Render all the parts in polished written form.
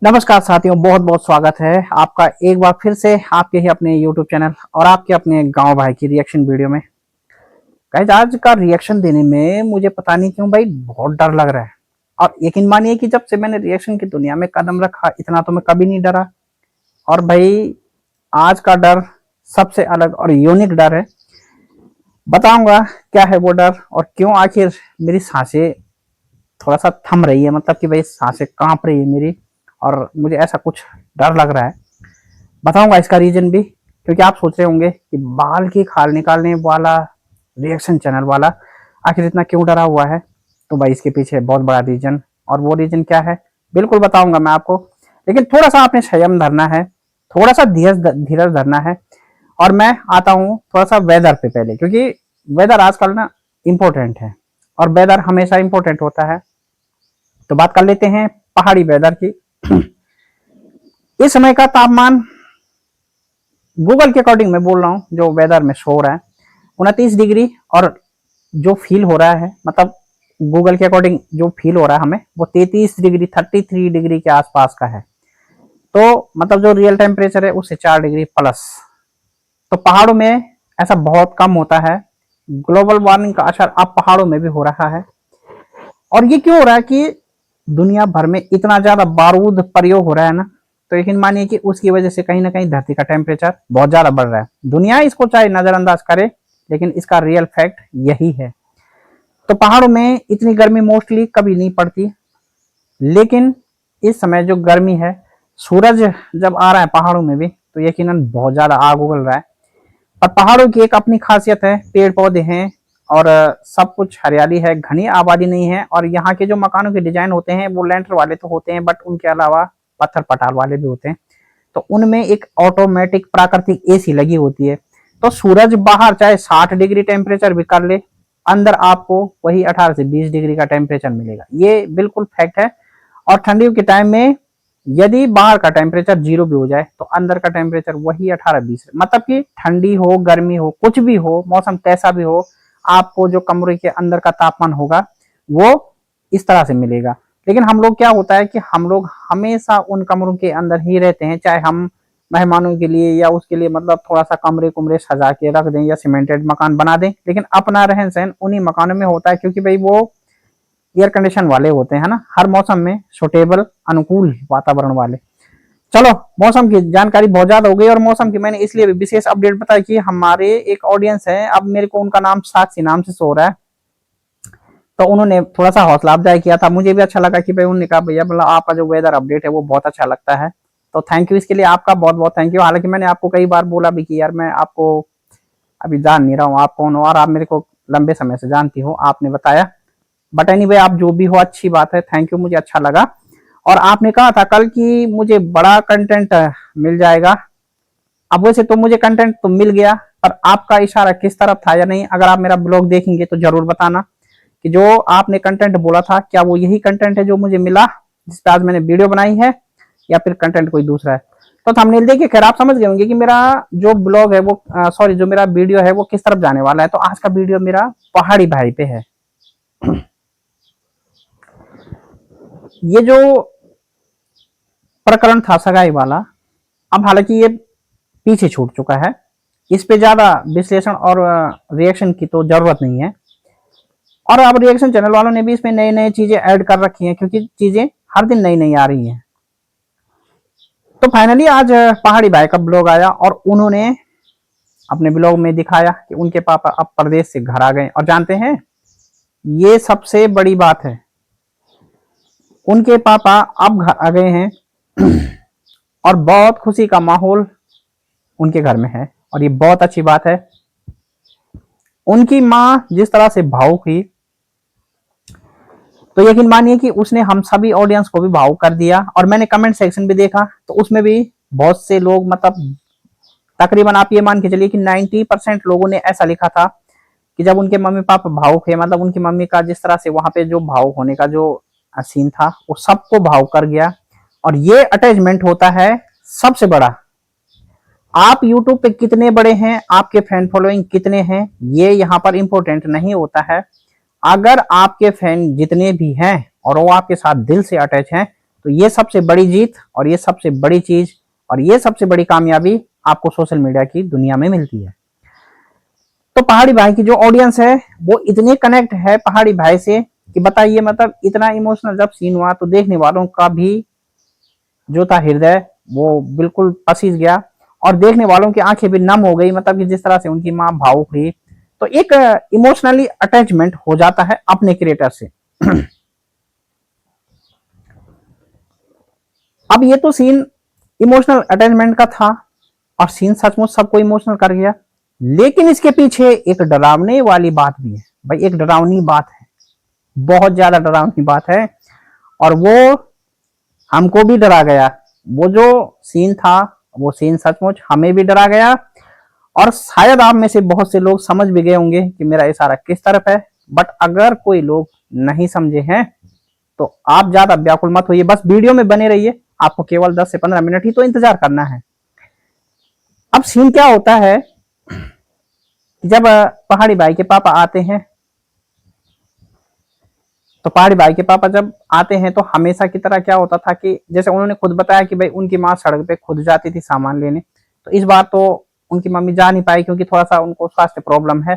नमस्कार साथियों, बहुत बहुत स्वागत है आपका एक बार फिर से आपके ही अपने YouTube चैनल और आपके अपने गांव भाई की रिएक्शन वीडियो में। गाइस, आज का रिएक्शन देने में मुझे पता नहीं क्यों भाई बहुत डर लग रहा है। और यकीन मानिए कि जब से मैंने रिएक्शन की दुनिया में कदम रखा, इतना तो मैं कभी नहीं डरा। और भाई, आज का डर सबसे अलग और यूनिक डर है। बताऊंगा क्या है वो डर और क्यों आखिर मेरी सांसें थोड़ा सा थम रही है, मतलब कि भाई सांसें कांप रही है मेरी और मुझे ऐसा कुछ डर लग रहा है। बताऊंगा इसका रीजन भी, क्योंकि आप सोच रहे होंगे कि बाल की खाल निकालने वाला रिएक्शन चैनल वाला आखिर इतना क्यों डरा हुआ है। तो भाई इसके पीछे बहुत बड़ा रीजन, और वो रीजन क्या है बिल्कुल बताऊंगा मैं आपको। लेकिन थोड़ा सा आपने संयम धरना है, थोड़ा सा धीरज धीरज धरना है। और मैं आता हूँ थोड़ा सा वेदर पे पहले, क्योंकि वेदर आजकल ना इम्पोर्टेंट है और वेदर हमेशा इम्पोर्टेंट होता है। तो बात कर लेते हैं पहाड़ी वेदर की। इस समय का तापमान गूगल के अकॉर्डिंग मैं बोल रहा हूँ, जो वेदर में शो हो रहा है 29 डिग्री। और जो फील हो रहा है, मतलब गूगल के अकॉर्डिंग जो फील हो रहा है हमें, वो 33 डिग्री 33 डिग्री के आसपास का है। तो मतलब जो रियल टेम्परेचर है उससे 4 डिग्री प्लस। तो पहाड़ों में ऐसा बहुत कम होता है। ग्लोबल वार्मिंग का असर अब पहाड़ों में भी हो रहा है। और ये क्यों हो रहा है कि दुनिया भर में इतना ज्यादा बारूद प्रयोग हो रहा है ना, तो यकीन मानिए कि उसकी वजह से कहीं ना कहीं धरती का टेम्परेचर बहुत ज्यादा बढ़ रहा है। दुनिया इसको चाहे नजरअंदाज करे, लेकिन इसका रियल फैक्ट यही है। तो पहाड़ों में इतनी गर्मी मोस्टली कभी नहीं पड़ती, लेकिन इस समय जो गर्मी है, सूरज जब आ रहा है पहाड़ों में भी तो यकीनन बहुत ज्यादा आग उगल रहा है। और पहाड़ों की एक अपनी खासियत है, पेड़ पौधे हैं और सब कुछ हरियाली है, घनी आबादी नहीं है। और यहाँ के जो मकानों के डिजाइन होते हैं वो लेंटर वाले तो होते हैं, बट उनके अलावा पत्थर पटाल वाले भी होते हैं। तो उनमें एक ऑटोमेटिक प्राकृतिक एसी लगी होती है। तो सूरज बाहर चाहे 60 डिग्री टेम्परेचर भी कर ले, अंदर आपको वही 18 से 20 डिग्री का टेम्परेचर मिलेगा। ये बिल्कुल फैक्ट है। और ठंडियों के टाइम में यदि बाहर का टेम्परेचर 0 भी हो जाए तो अंदर का टेम्परेचर वही 18-20, मतलब कि ठंडी हो गर्मी हो कुछ भी हो, मौसम कैसा भी हो, आपको जो कमरे के अंदर का तापमान होगा वो इस तरह से मिलेगा। लेकिन हम लोग क्या होता है कि हम लोग हमेशा उन कमरों के अंदर ही रहते हैं, चाहे हम मेहमानों के लिए या उसके लिए मतलब थोड़ा सा कमरे कुमरे सजा के रख दें या सीमेंटेड मकान बना दें, लेकिन अपना रहन सहन उन्हीं मकानों में होता है, क्योंकि भाई वो एयर कंडीशन वाले होते हैं ना, हर मौसम में सुटेबल अनुकूल वातावरण वाले। चलो, मौसम की जानकारी बहुत ज्यादा हो गई और मौसम की मैंने इसलिए भी विशेष अपडेट बताई कि हमारे एक ऑडियंस है, अब मेरे को उनका नाम साक्षी नाम से सो रहा है, तो उन्होंने थोड़ा सा हौसला अफजाई किया था। मुझे भी अच्छा लगा कि भाई उन्होंने कहा भैया मतलब आपका जो वेदर अपडेट है वो बहुत अच्छा लगता है। तो थैंक यू, इसके लिए आपका बहुत बहुत थैंक यू। हालांकि मैंने आपको कई बार बोला भी कि यार मैं आपको अभी जान नहीं रहा हूँ आप कौन हो, और आप मेरे को लंबे समय से जानती हो, आपने बताया। बट एनीवे, आप जो भी हो अच्छी बात है, थैंक यू, मुझे अच्छा लगा। और आपने कहा था कल कि मुझे बड़ा कंटेंट मिल जाएगा। अब वैसे तो मुझे कंटेंट तो मिल गया, पर आपका इशारा किस तरफ था या नहीं, अगर आप मेरा ब्लॉग देखेंगे तो जरूर बताना कि जो आपने कंटेंट बोला था क्या वो यही कंटेंट है जो मुझे मिला, जिस पे आज मैंने वीडियो बनाई है, या फिर कंटेंट कोई दूसरा है। तो थंबनेल देखिए, खैर आप समझ गए होंगे कि मेरा जो ब्लॉग है वो सॉरी जो मेरा वीडियो है वो किस तरफ जाने वाला है। तो आज का वीडियो मेरा पहाड़ी भाई पे है। ये जो प्रकरण था सगाई वाला, अब हालांकि ये पीछे छूट चुका है, इस पे ज्यादा विश्लेषण और रिएक्शन की तो जरूरत नहीं है। और अब रिएक्शन चैनल वालों ने भी इसमें नई नई चीजें ऐड कर रखी हैं, क्योंकि चीजें हर दिन नई नई आ रही हैं। तो फाइनली आज पहाड़ी भाई का ब्लॉग आया और उन्होंने अपने ब्लॉग में दिखाया कि उनके पापा अब प्रदेश से घर आ गए। और जानते हैं, ये सबसे बड़ी बात है, उनके पापा अब घर आ गए हैं और बहुत खुशी का माहौल उनके घर में है, और ये बहुत अच्छी बात है। उनकी माँ जिस तरह से भावुक हुई, तो यकीन मानिए कि उसने हम सभी ऑडियंस को भी भावुक कर दिया। और मैंने कमेंट सेक्शन भी देखा तो उसमें भी बहुत से लोग, मतलब तकरीबन आप ये मान के चलिए कि 90% लोगों ने ऐसा लिखा था कि जब उनके मम्मी पापा भावुक है, मतलब उनकी मम्मी का जिस तरह से वहां पे जो भावुक होने का जो सीन था वो सबको भावुक कर गया। और ये अटैचमेंट होता है सबसे बड़ा। आप YouTube पे कितने बड़े हैं, आपके फैन फॉलोइंग कितने हैं, ये यहाँ पर इंपॉर्टेंट नहीं होता है। अगर आपके फैन जितने भी हैं और वो आपके साथ दिल से अटैच हैं, तो ये सबसे बड़ी जीत और ये सबसे बड़ी चीज और ये सबसे बड़ी कामयाबी आपको सोशल मीडिया की दुनिया में मिलती है। तो पहाड़ी भाई की जो ऑडियंस है वो इतने कनेक्ट है पहाड़ी भाई से कि बताइए, मतलब इतना इमोशनल जब सीन हुआ तो देखने वालों का भी जो था हृदय वो बिल्कुल पसीज गया और देखने वालों की आंखें भी नम हो गई, मतलब कि जिस तरह से उनकी माँ भावुक हुई। तो एक इमोशनली अटैचमेंट हो जाता है अपने क्रिएटर से। अब ये तो सीन इमोशनल अटैचमेंट का था और सीन सचमुच सबको इमोशनल कर गया, लेकिन इसके पीछे एक डरावने वाली बात भी है भाई। एक डरावनी बात है, बहुत ज्यादा डरावनी बात है और वो हमको भी डरा गया। वो जो सीन था वो सीन सचमुच हमें भी डरा गया और शायद आप में से बहुत से लोग समझ भी गए होंगे कि मेरा इशारा किस तरफ है। बट अगर कोई लोग नहीं समझे हैं तो आप ज्यादा व्याकुल मत होइए, बस वीडियो में बने रहिए। आपको केवल 10 से 15 मिनट ही तो इंतजार करना है। अब सीन क्या होता है, जब पहाड़ी भाई के पापा आते हैं तो पहाड़ी भाई के पापा जब आते हैं तो हमेशा की तरह क्या होता था कि जैसे उन्होंने खुद बताया कि भाई उनकी माँ सड़क पे खुद जाती थी सामान लेने, तो इस बार तो उनकी मम्मी जा नहीं पाई क्योंकि थोड़ा सा उनको स्वास्थ्य प्रॉब्लम है।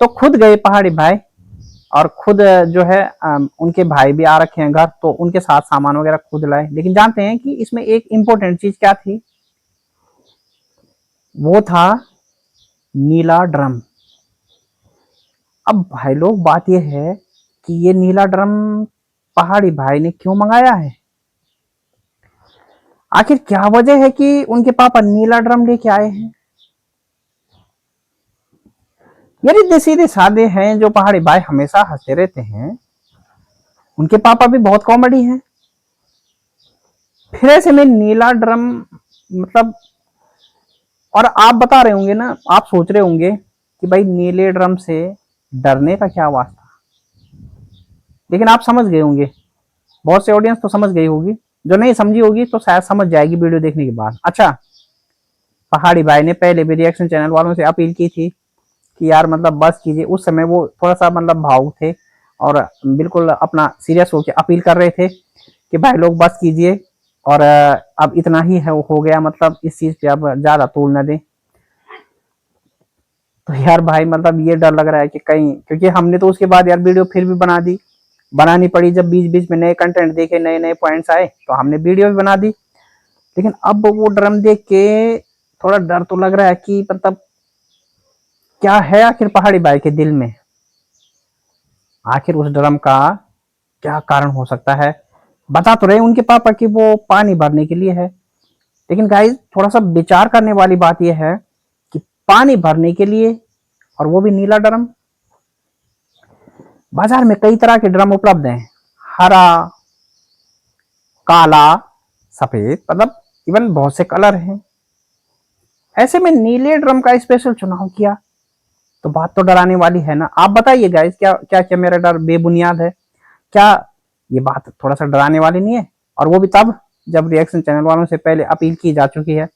तो खुद गए पहाड़ी भाई और खुद जो है उनके भाई भी आ रखे हैं घर, तो उनके साथ सामान वगैरह खुद लाए। लेकिन जानते हैं कि इसमें एक इंपॉर्टेंट चीज क्या थी, वो था नीला ड्रम। अब भाई लोग बात यह है कि ये नीला ड्रम पहाड़ी भाई ने क्यों मंगाया है, आखिर क्या वजह है कि उनके पापा नीला ड्रम लेके आए हैं। ये सीधे सीधे सादे हैं जो पहाड़ी भाई हमेशा हंसते रहते हैं, उनके पापा भी बहुत कॉमेडी हैं। फिर ऐसे में नीला ड्रम मतलब, और आप बता रहे होंगे ना, आप सोच रहे होंगे कि भाई नीले ड्रम से डरने का क्या वास्ता, लेकिन आप समझ गए होंगे, बहुत से ऑडियंस तो समझ गई होगी, जो नहीं समझी होगी तो शायद समझ जाएगी वीडियो देखने के बाद। अच्छा, पहाड़ी भाई ने पहले भी रिएक्शन चैनल वालों से अपील की थी कि यार मतलब बस कीजिए। उस समय वो थोड़ा सा मतलब भावुक थे और बिल्कुल अपना सीरियस होकर अपील कर रहे थे कि भाई लोग बस कीजिए और अब इतना ही है हो गया, मतलब इस चीज पे अब ज्यादा तूल न दें। तो यार भाई मतलब ये डर लग रहा है कि कहीं, क्योंकि हमने तो उसके बाद यार वीडियो फिर भी बनानी पड़ी, जब बीच बीच में नए कंटेंट देखे, नए नए पॉइंट्स आए तो हमने वीडियो भी बना दी। लेकिन अब वो ड्रम देख के थोड़ा डर तो लग रहा है कि मतलब क्या है आखिर पहाड़ी भाई के दिल में, आखिर उस ड्रम का क्या कारण हो सकता है। बता तो रहे उनके पापा कि वो पानी भरने के लिए है, लेकिन गाइस थोड़ा सा विचार करने वाली बात यह है कि पानी भरने के लिए, और वो भी नीला ड्रम। बाजार में कई तरह के ड्रम उपलब्ध हैं, हरा, काला, सफेद, मतलब इवन बहुत से कलर हैं। ऐसे में नीले ड्रम का स्पेशल चुनाव किया तो बात तो डराने वाली है ना। आप बताइए गाइस, क्या मेरा डर बेबुनियाद है? क्या ये बात थोड़ा सा डराने वाली नहीं है? और वो भी तब जब रिएक्शन चैनल वालों से पहले अपील की जा चुकी है।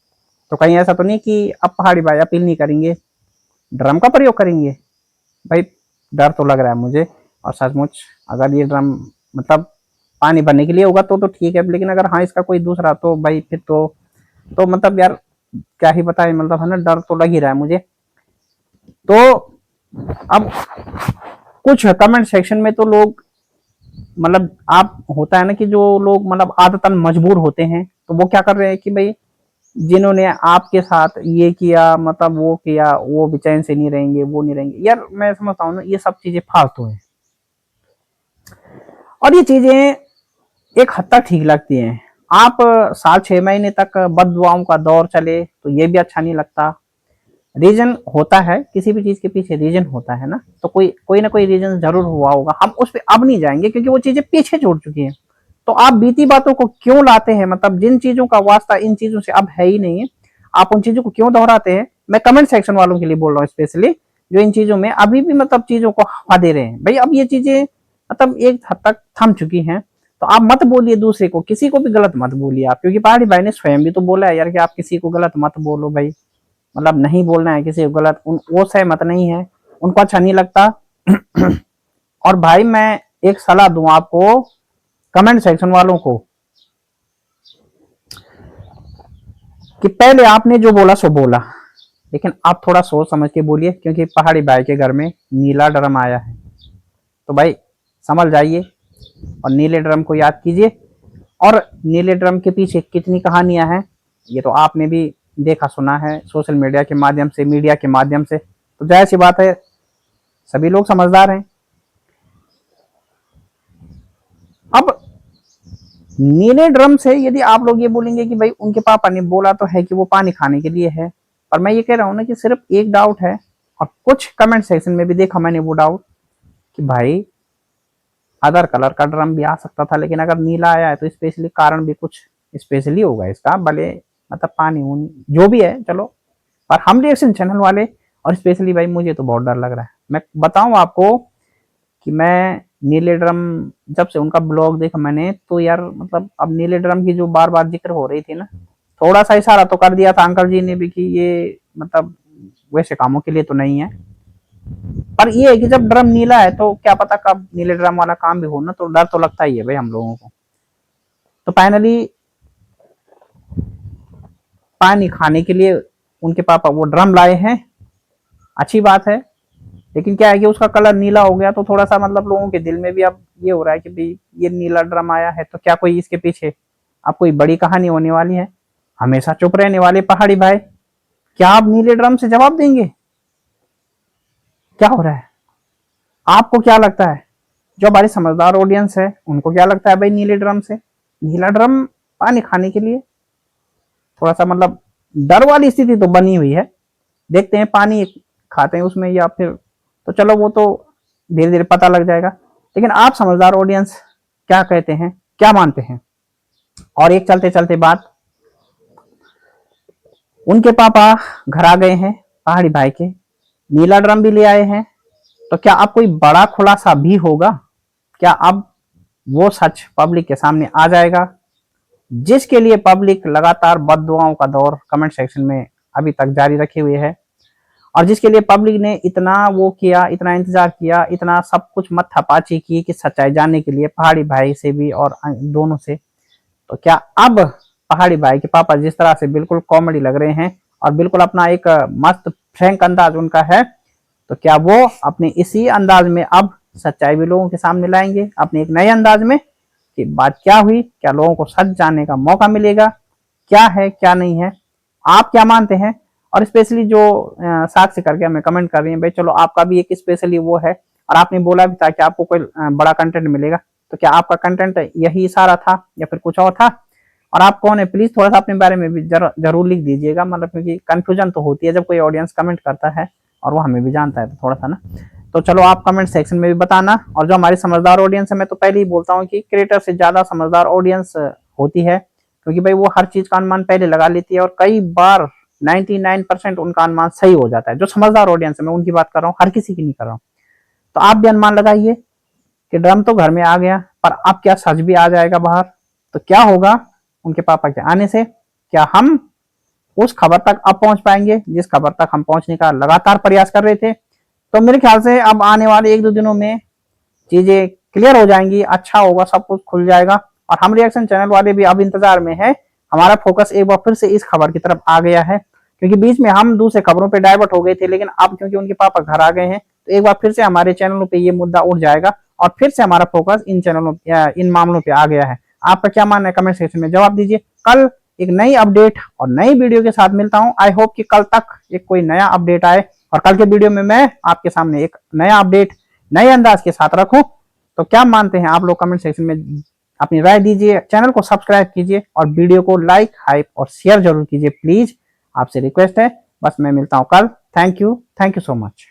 तो कहीं ऐसा तो नहीं कि अब पहाड़ी भाई अपील नहीं करेंगे, ड्रम का प्रयोग करेंगे? भाई डर तो लग रहा है मुझे। और सचमुच अगर ये ड्रम मतलब पानी भरने के लिए होगा तो ठीक है, लेकिन अगर हाँ इसका कोई दूसरा तो भाई फिर तो मतलब यार क्या ही बताए, मतलब है ना, डर तो लग ही रहा है मुझे। तो अब कुछ कमेंट सेक्शन में तो लोग मतलब, आप होता है ना कि जो लोग मतलब आदतन मजबूर होते हैं तो वो क्या कर रहे हैं कि भाई जिन्होंने आपके साथ ये किया मतलब वो किया, वो भी चैन से नहीं रहेंगे, वो नहीं रहेंगे। यार मैं समझता हूँ ना, ये सब चीजें फालतू है और ये चीजें एक हद तक ठीक लगती हैं। आप 7-6 महीने तक बददुआओं का दौर चले तो ये भी अच्छा नहीं लगता। रीजन होता है, किसी भी चीज के पीछे रीजन होता है ना, तो कोई कोई ना कोई रीजन जरूर हुआ होगा। हम उस पर अब नहीं जाएंगे क्योंकि वो चीजें पीछे छोड़ चुकी हैं। तो आप बीती बातों को क्यों लाते हैं, मतलब जिन चीजों का वास्ता इन चीजों से अब है ही नहीं है, आप उन चीजों को क्यों दोहराते हैं? मैं कमेंट सेक्शन वालों के लिए बोल रहा हूँ स्पेशली, जो इन चीजों में अभी भी मतलब चीजों को हवा दे रहे हैं। भाई अब ये चीजें मतलब एक हद तक थम चुकी हैं, तो आप मत बोलिए दूसरे को, किसी को भी गलत मत बोलिए आप, क्योंकि पहाड़ी भाई ने स्वयं भी तो बोला है यार कि आप किसी को गलत मत बोलो भाई, मतलब नहीं बोलना है किसी को गलत। वो सहमत नहीं है, उनको अच्छा नहीं लगता। और भाई मैं एक सलाह दूं आपको, कमेंट सेक्शन वालों को, कि पहले आपने जो बोला सो बोला, लेकिन आप थोड़ा सोच समझ के बोलिए, क्योंकि पहाड़ी भाई के घर में नीला ड्रम आया है। तो भाई समझ जाइए और नीले ड्रम को याद कीजिए। और नीले ड्रम के पीछे कितनी कहानियां हैं ये तो आपने भी देखा सुना है सोशल मीडिया के माध्यम से, मीडिया के माध्यम से। तो जाहिर सी बात है सभी लोग समझदार हैं। अब नीले ड्रम से यदि आप लोग ये बोलेंगे कि भाई उनके पापा ने बोला तो है कि वो पानी खाने के लिए है, पर मैं ये कह रहा हूं ना कि सिर्फ एक डाउट है, और कुछ कमेंट सेक्शन में भी देखा मैंने वो डाउट कि भाई अदर कलर का ड्रम भी आ सकता था, लेकिन अगर नीला आया है तो स्पेशली कारण भी कुछ स्पेशली होगा इसका, भले मतलब पानी जो भी है चलो। पर हम रिएक्शन चैनल वाले, और स्पेशली भाई मुझे तो बहुत डर लग रहा है। मैं बताऊं आपको कि मैं नीले ड्रम जब से उनका ब्लॉग देखा मैंने, तो यार मतलब अब नीले ड्रम की जो बार बार जिक्र हो रही थी ना, थोड़ा सा इशारा तो कर दिया था अंकल जी ने भी कि ये मतलब वैसे कामों के लिए तो नहीं है। पर ये है कि जब ड्रम नीला है तो क्या पता कब नीले ड्रम वाला काम भी हो ना, तो डर तो लगता ही है भाई हम लोगों को। तो फाइनली पानी खाने के लिए उनके पापा वो ड्रम लाए हैं, अच्छी बात है। लेकिन क्या है कि उसका कलर नीला हो गया तो थोड़ा सा मतलब लोगों के दिल में भी अब ये हो रहा है कि भाई ये नीला ड्रम आया है तो क्या कोई इसके पीछे अब कोई बड़ी कहानी होने वाली है। हमेशा चुप रहने वाले पहाड़ी भाई, क्या आप नीले ड्रम से जवाब देंगे? क्या हो रहा है? आपको क्या लगता है? जो हमारी समझदार ऑडियंस है उनको क्या लगता है भाई नीले ड्रम से? नीला ड्रम पानी खाने के लिए थोड़ा सा मतलब डर वाली स्थिति तो बनी हुई है। देखते हैं पानी खाते हैं उसमें या फिर, तो चलो वो तो धीरे धीरे पता लग जाएगा। लेकिन आप समझदार ऑडियंस क्या कहते हैं, क्या मानते हैं? और एक चलते चलते बात, उनके पापा घर आ गए हैं पहाड़ी भाई के, नीला ड्रम भी ले आए हैं, तो क्या अब कोई बड़ा खुलासा भी होगा? क्या अब वो सच पब्लिक के सामने आ जाएगा जिसके लिए पब्लिक लगातार बददुआओं का दौर कमेंट सेक्शन में अभी तक जारी रखे हुए है, और जिसके लिए पब्लिक ने इतना वो किया, इतना इंतजार किया, इतना सब कुछ मत्थापाची की कि सच्चाई जानने के लिए पहाड़ी भाई से भी और दोनों से। तो क्या अब पहाड़ी भाई के पापा जिस तरह से बिल्कुल कॉमेडी लग रहे हैं और बिल्कुल अपना एक मस्त फ्रैंक अंदाज उनका है, तो क्या वो अपने इसी अंदाज में अब सच्चाई भी लोगों के सामने लाएंगे अपने एक नए अंदाज में कि बात क्या हुई, क्या लोगों को सच जानने का मौका मिलेगा, क्या है क्या नहीं है, आप क्या मानते हैं? और स्पेशली जो साक्ष्य करके हमें कमेंट कर रही हैं भाई, चलो आपका भी एक स्पेशली वो है, और आपने बोला भी था कि आपको कोई बड़ा कंटेंट मिलेगा, तो क्या आपका कंटेंट यही सारा था या फिर कुछ और था? और आप कौन है प्लीज थोड़ा सा अपने बारे में भी जरूर लिख दीजिएगा, मतलब क्योंकि कंफ्यूजन तो होती है जब कोई ऑडियंस कमेंट करता है और वो हमें भी जानता है तो थोड़ा सा ना। तो चलो आप कमेंट सेक्शन में भी बताना। और जो हमारी समझदार ऑडियंस है, मैं तो पहले ही बोलता हूँ कि क्रिएटर से ज्यादा समझदार ऑडियंस होती है, क्योंकि भाई वो हर चीज का अनुमान पहले लगा लेती है और कई बार 99% उनका अनुमान सही हो जाता है। जो समझदार ऑडियंस है मैं उनकी बात कर रहा हूँ, हर किसी की नहीं कर रहा हूँ। तो आप भी अनुमान लगाइए कि ड्रम तो घर में आ गया, पर अब क्या सच भी आ जाएगा बाहर? तो क्या होगा उनके पापा के आने से? क्या हम उस खबर तक अब पहुंच पाएंगे जिस खबर तक हम पहुंचने का लगातार प्रयास कर रहे थे? तो मेरे ख्याल से अब आने वाले 1-2 दिनों में चीजें क्लियर हो जाएंगी, अच्छा होगा, सब कुछ खुल जाएगा। और हम रिएक्शन चैनल वाले भी अब इंतजार में है, हमारा फोकस एक बार फिर से इस खबर की तरफ आ गया है, क्योंकि बीच में हम दूसरे खबरों पे डाइवर्ट हो गए थे, लेकिन अब क्योंकि उनके पापा घर आ गए हैं तो एक बार फिर से हमारे चैनलों पे ये मुद्दा उठ जाएगा और फिर से हमारा फोकस इन चैनलों इन मामलों पे आ गया है। आपका क्या मानना है कमेंट सेक्शन में जवाब दीजिए। कल एक नई अपडेट और नई वीडियो के साथ मिलता हूं। आई होप कि कल तक एक कोई नया अपडेट आए और कल के वीडियो में मैं आपके सामने एक नया अपडेट नए अंदाज के साथ रखूं। तो क्या मानते हैं आप लोग कमेंट सेक्शन में अपनी राय दीजिए, चैनल को सब्सक्राइब कीजिए और वीडियो को लाइक, हाइप और शेयर जरूर कीजिए प्लीज, आपसे रिक्वेस्ट है। बस मैं मिलता हूं कल। Thank you so much.